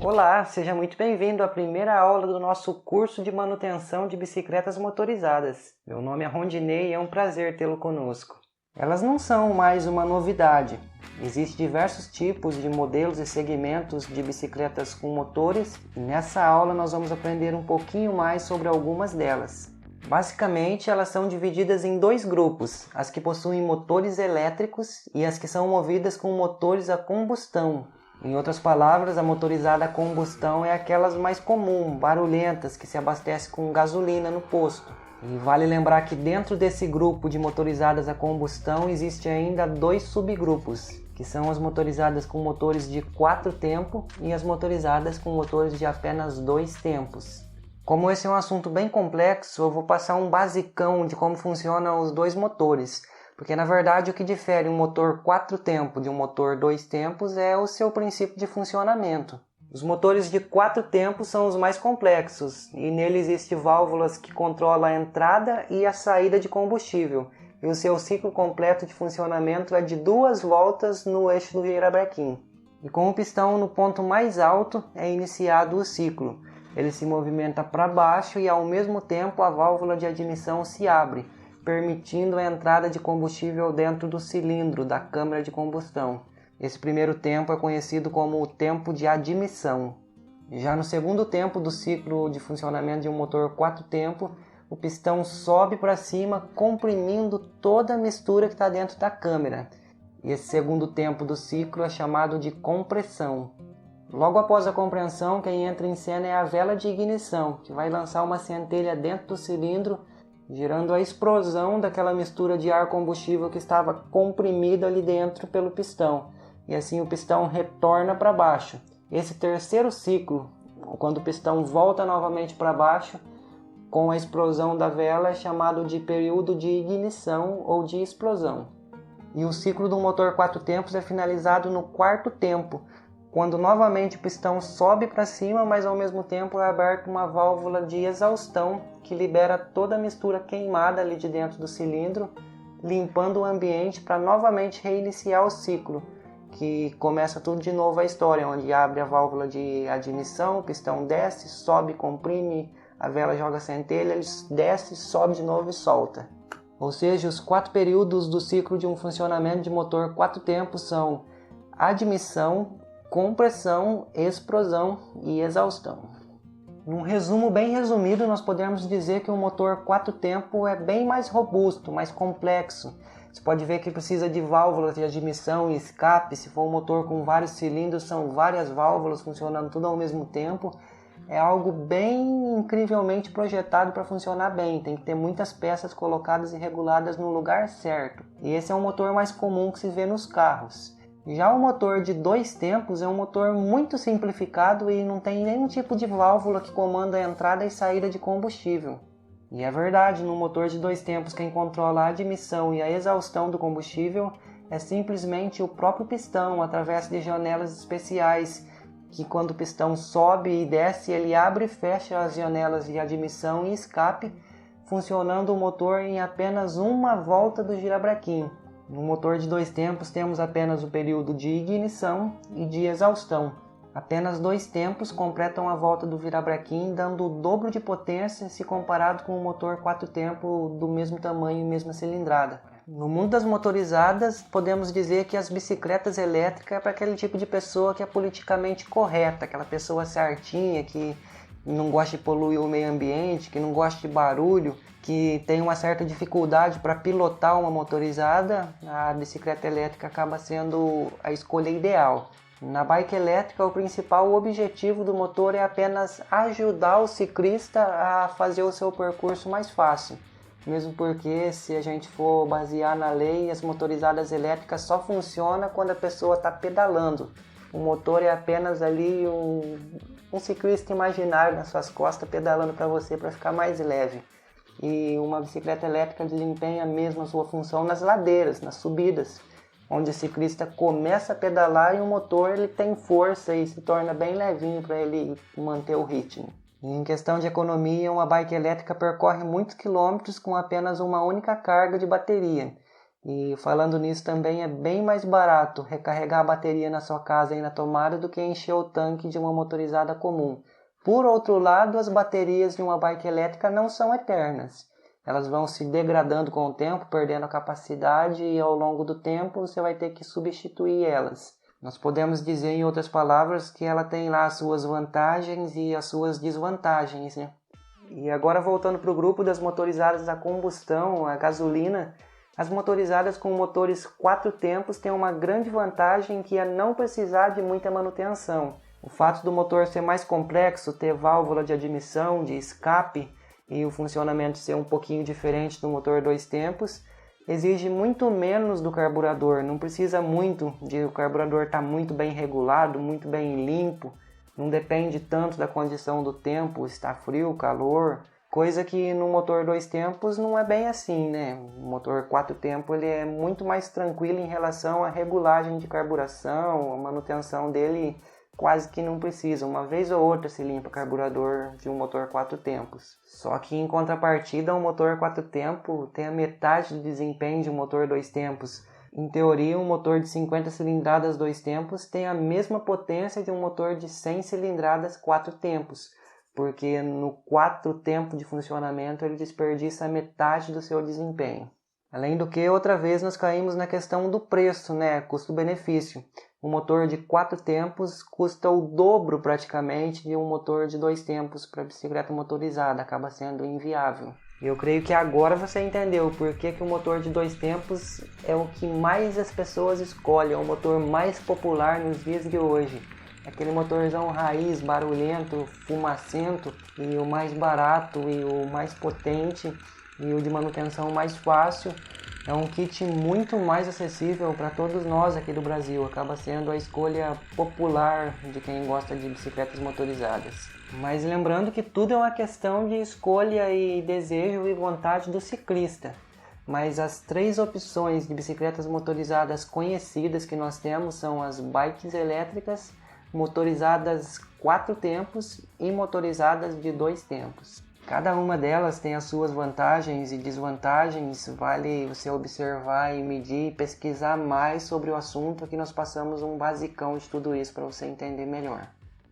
Olá, seja muito bem-vindo à primeira aula do nosso curso de manutenção de bicicletas motorizadas. Meu nome é Rondinei e é um prazer tê-lo conosco. Elas não são mais uma novidade. Existem diversos tipos de modelos e segmentos de bicicletas com motores e nessa aula nós vamos aprender um pouquinho mais sobre algumas delas. Basicamente, elas são divididas em dois grupos, as que possuem motores elétricos e as que são movidas com motores a combustão. Em outras palavras, a motorizada a combustão é aquelas mais comuns, barulhentas, que se abastece com gasolina no posto. E vale lembrar que dentro desse grupo de motorizadas a combustão existe ainda dois subgrupos, que são as motorizadas com motores de 4 tempos e as motorizadas com motores de apenas 2 tempos. Como esse é um assunto bem complexo, eu vou passar um basicão de como funcionam os dois motores, porque na verdade o que difere um motor 4 tempos de um motor 2 tempos é o seu princípio de funcionamento. Os motores de 4 tempos são os mais complexos e nele existem válvulas que controlam a entrada e a saída de combustível, e o seu ciclo completo de funcionamento é de 2 voltas no eixo do girabrequim. E com o pistão no ponto mais alto é iniciado o ciclo. Ele se movimenta para baixo e ao mesmo tempo a válvula de admissão se abre, permitindo a entrada de combustível dentro do cilindro da câmara de combustão. Esse primeiro tempo é conhecido como o tempo de admissão. Já no segundo tempo do ciclo de funcionamento de um motor 4 tempos, o pistão sobe para cima, comprimindo toda a mistura que está dentro da câmara. E esse segundo tempo do ciclo é chamado de compressão. Logo após a compressão, quem entra em cena é a vela de ignição, que vai lançar uma centelha dentro do cilindro, gerando a explosão daquela mistura de ar combustível que estava comprimida ali dentro pelo pistão. E assim o pistão retorna para baixo. Esse terceiro ciclo, quando o pistão volta novamente para baixo, com a explosão da vela, é chamado de período de ignição ou de explosão. E o ciclo do motor 4 tempos é finalizado no quarto tempo, quando novamente o pistão sobe para cima, mas ao mesmo tempo é aberta uma válvula de exaustão que libera toda a mistura queimada ali de dentro do cilindro, limpando o ambiente para novamente reiniciar o ciclo, que começa tudo de novo a história, onde abre a válvula de admissão, o pistão desce, sobe, comprime, a vela joga a centelha, ele desce, sobe de novo e solta. Ou seja, os 4 períodos do ciclo de um funcionamento de motor 4 tempos são admissão, compressão, explosão e exaustão. Num resumo bem resumido, nós podemos dizer que o motor 4 tempos é bem mais robusto, mais complexo. Você pode ver que precisa de válvulas de admissão e escape. Se for um motor com vários cilindros, são várias válvulas funcionando tudo ao mesmo tempo. É algo bem incrivelmente projetado para funcionar bem. Tem que ter muitas peças colocadas e reguladas no lugar certo. E esse é um motor mais comum que se vê nos carros. Já o motor de 2 tempos é um motor muito simplificado e não tem nenhum tipo de válvula que comanda a entrada e saída de combustível. E é verdade, no motor de 2 tempos quem controla a admissão e a exaustão do combustível é simplesmente o próprio pistão, através de janelas especiais, que quando o pistão sobe e desce, ele abre e fecha as janelas de admissão e escape, funcionando o motor em apenas uma volta do girabrequim. No motor de 2 tempos temos apenas o período de ignição e de exaustão. Apenas 2 tempos completam a volta do virabrequim, dando o dobro de potência se comparado com o motor 4 tempos do mesmo tamanho e mesma cilindrada. No mundo das motorizadas, podemos dizer que as bicicletas elétricas é para aquele tipo de pessoa que é politicamente correta, aquela pessoa certinha, que não gosta de poluir o meio ambiente, que não gosta de barulho, que tem uma certa dificuldade para pilotar uma motorizada. A bicicleta elétrica acaba sendo a escolha ideal. Na bike elétrica, o principal objetivo do motor é apenas ajudar o ciclista a fazer o seu percurso mais fácil. Mesmo porque, se a gente for basear na lei, as motorizadas elétricas só funcionam quando a pessoa está pedalando. O motor é apenas ali um ciclista imaginário nas suas costas pedalando para você para ficar mais leve. E uma bicicleta elétrica desempenha mesmo a sua função nas ladeiras, nas subidas, onde o ciclista começa a pedalar e o motor ele tem força e se torna bem levinho para ele manter o ritmo. E em questão de economia, uma bike elétrica percorre muitos quilômetros com apenas uma única carga de bateria. E falando nisso também é bem mais barato recarregar a bateria na sua casa e na tomada do que encher o tanque de uma motorizada comum. Por outro lado, as baterias de uma bike elétrica não são eternas. Elas vão se degradando com o tempo, perdendo a capacidade e ao longo do tempo você vai ter que substituir elas. Nós podemos dizer em outras palavras que ela tem lá as suas vantagens e as suas desvantagens, né? E agora voltando para o grupo das motorizadas a combustão, a gasolina, as motorizadas com motores 4 tempos têm uma grande vantagem que é não precisar de muita manutenção. O fato do motor ser mais complexo, ter válvula de admissão, de escape e o funcionamento ser um pouquinho diferente do motor 2 tempos, exige muito menos do carburador, não precisa muito de o carburador estar muito bem regulado, muito bem limpo, não depende tanto da condição do tempo, está frio, calor, coisa que no motor 2 tempos não é bem assim, né? O motor 4 tempos ele é muito mais tranquilo em relação à regulagem de carburação, a manutenção dele quase que não precisa, uma vez ou outra se limpa o carburador de um motor 4 tempos. Só que em contrapartida, um motor 4 tempos tem a metade do desempenho de um motor 2 tempos. Em teoria, um motor de 50 cilindradas 2 tempos tem a mesma potência de um motor de 100 cilindradas 4 tempos, porque no 4 tempo de funcionamento ele desperdiça a metade do seu desempenho. Além do que, outra vez nós caímos na questão do preço, né? Custo-benefício. Um motor de 4 tempos custa o dobro praticamente de um motor de 2 tempos para bicicleta motorizada, acaba sendo inviável. Eu creio que agora você entendeu por que o motor de 2 tempos é o que mais as pessoas escolhem, é o motor mais popular nos dias de hoje. Aquele motorzão raiz, barulhento, fumacento, e o mais barato e o mais potente e o de manutenção mais fácil. É um kit muito mais acessível para todos nós aqui do Brasil, acaba sendo a escolha popular de quem gosta de bicicletas motorizadas. Mas lembrando que tudo é uma questão de escolha e desejo e vontade do ciclista. Mas as 3 opções de bicicletas motorizadas conhecidas que nós temos são as bikes elétricas, motorizadas 4 tempos e motorizadas de 2 tempos. Cada uma delas tem as suas vantagens e desvantagens, vale você observar e medir e pesquisar mais sobre o assunto, que nós passamos um basicão de tudo isso para você entender melhor.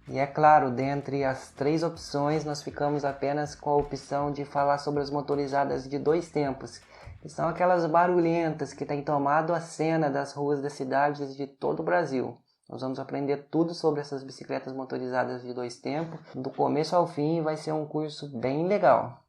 E é claro, dentre as 3 opções, nós ficamos apenas com a opção de falar sobre as motorizadas de 2 tempos, que são aquelas barulhentas que têm tomado a cena das ruas das cidades de todo o Brasil. Nós vamos aprender tudo sobre essas bicicletas motorizadas de 2 tempos, do começo ao fim, vai ser um curso bem legal.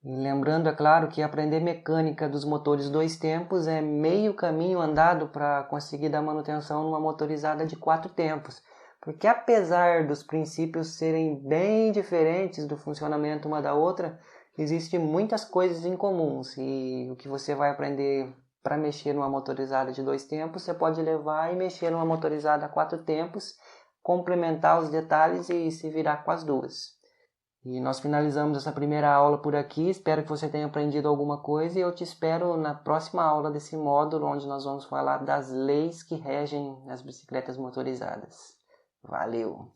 E lembrando, é claro, que aprender mecânica dos motores 2 tempos é meio caminho andado para conseguir dar manutenção numa motorizada de 4 tempos. Porque apesar dos princípios serem bem diferentes do funcionamento uma da outra, existem muitas coisas em comuns, e o que você vai aprender para mexer numa motorizada de 2 tempos, você pode levar e mexer numa motorizada 4 tempos, complementar os detalhes e se virar com as duas. E nós finalizamos essa primeira aula por aqui, espero que você tenha aprendido alguma coisa e eu te espero na próxima aula desse módulo, onde nós vamos falar das leis que regem as bicicletas motorizadas. Valeu!